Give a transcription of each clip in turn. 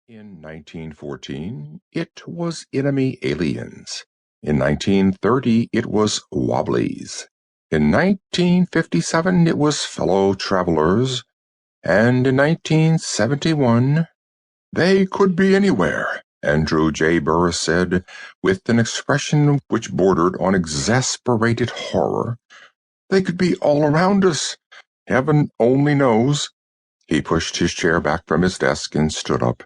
In 1914, it was enemy aliens. In 1930, it was Wobblies. In 1957, it was fellow travelers. And in 1971, they could be anywhere, Andrew J. Burris said, with an expression which bordered on exasperated horror. They could be all around us. Heaven only knows. He pushed his chair back from his desk and stood up,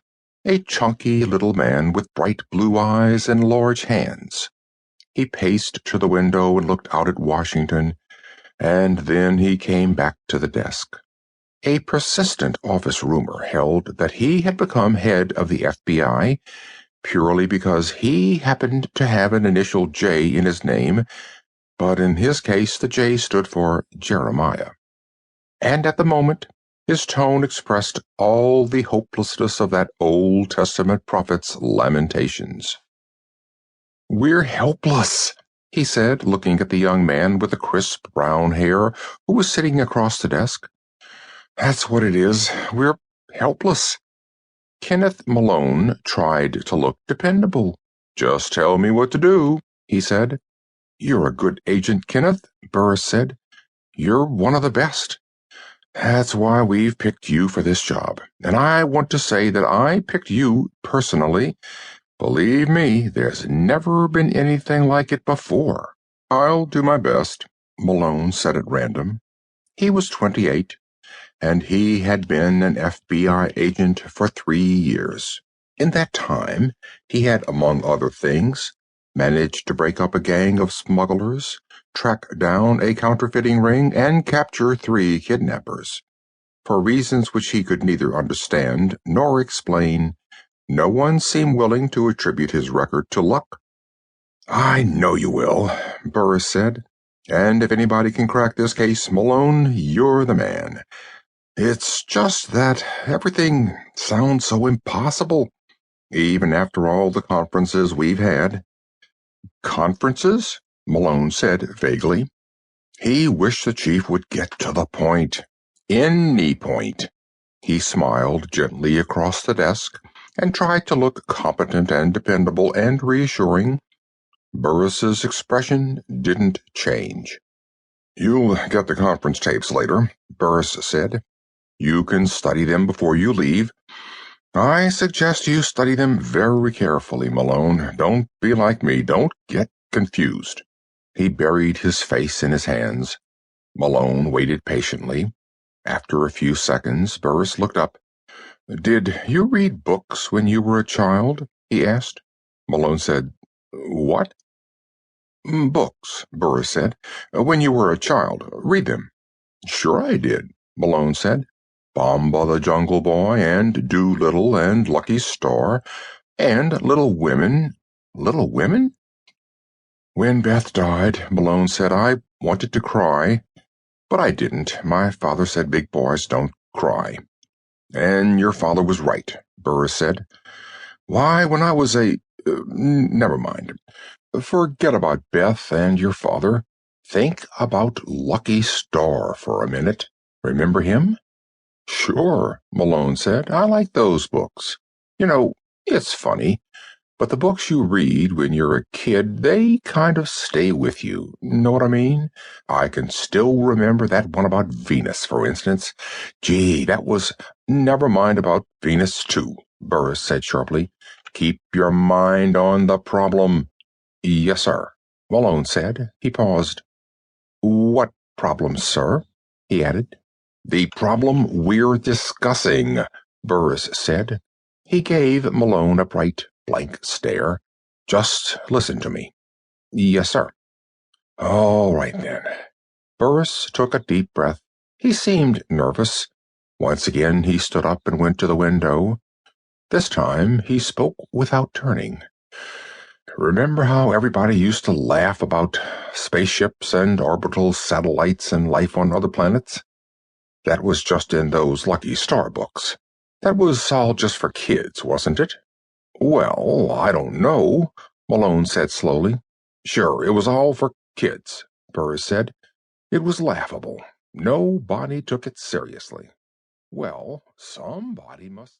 a chunky little man with bright blue eyes and large hands. He paced to the window and looked out at Washington, and then he came back to the desk. A persistent office rumor held that he had become head of the FBI purely because he happened to have an initial J in his name, but in his case the J stood for Jeremiah. And at the moment, his tone expressed all the hopelessness of that Old Testament prophet's lamentations. "We're helpless," he said, looking at the young man with the crisp brown hair who was sitting across the desk. "That's what it is. We're helpless." Kenneth Malone tried to look dependable. "Just tell me what to do," he said. "You're a good agent, Kenneth," Burris said. "You're one of the best. That's why we've picked you for this job, and I want to say that I picked you personally. Believe me, there's never been anything like it before." "I'll do my best," Malone said at random. He was 28, and he had been an FBI agent for 3 years. In that time, he had, among other things, managed to break up a gang of smugglers, track down a counterfeiting ring, and capture 3 kidnappers. For reasons which he could neither understand nor explain, no one seemed willing to attribute his record to luck. "I know you will," Burris said. "And if anybody can crack this case, Malone, you're the man. It's just that everything sounds so impossible, even after all the conferences we've had." "Conferences?" Malone said vaguely. He wished the chief would get to the point. Any point. He smiled gently across the desk and tried to look competent and dependable and reassuring. Burris's expression didn't change. "You'll get the conference tapes later," Burris said. "You can study them before you leave. I suggest you study them very carefully, Malone. Don't be like me. Don't get confused." He buried his face in his hands. Malone waited patiently. After a few seconds, Burris looked up. "Did you read books when you were a child?" he asked. Malone said, "What?" "Books," Burris said. "When you were a child. Read them." "Sure I did," Malone said. "Bomba the Jungle Boy, and Doolittle, and Lucky Star, and Little Women." "Little Women?" "When Beth died," Malone said, "I wanted to cry, but I didn't. My father said big boys don't cry." "And your father was right," Burris said. "Why, when I was never mind. Forget about Beth and your father. Think about Lucky Star for a minute. Remember him?" "Sure," Malone said. "I like those books. You know, it's funny, but the books you read when you're a kid, they kind of stay with you. Know what I mean? I can still remember that one about Venus, for instance. Gee, that was—" "Never mind about Venus, too," Burris said sharply. "Keep your mind on the problem." "Yes, sir," Malone said. He paused. "What problem, sir?" he added. "The problem we're discussing," Burris said. He gave Malone a bright, blank stare. "Just listen to me." "Yes, sir." "All right, then." Burris took a deep breath. He seemed nervous. Once again he stood up and went to the window. This time he spoke without turning. "Remember how everybody used to laugh about spaceships and orbital satellites and life on other planets? That was just in those Lucky Star books. That was all just for kids, wasn't it?" "Well, I don't know," Malone said slowly. "Sure, it was all for kids," Burris said. "It was laughable. Nobody took it seriously." "Well, somebody must..."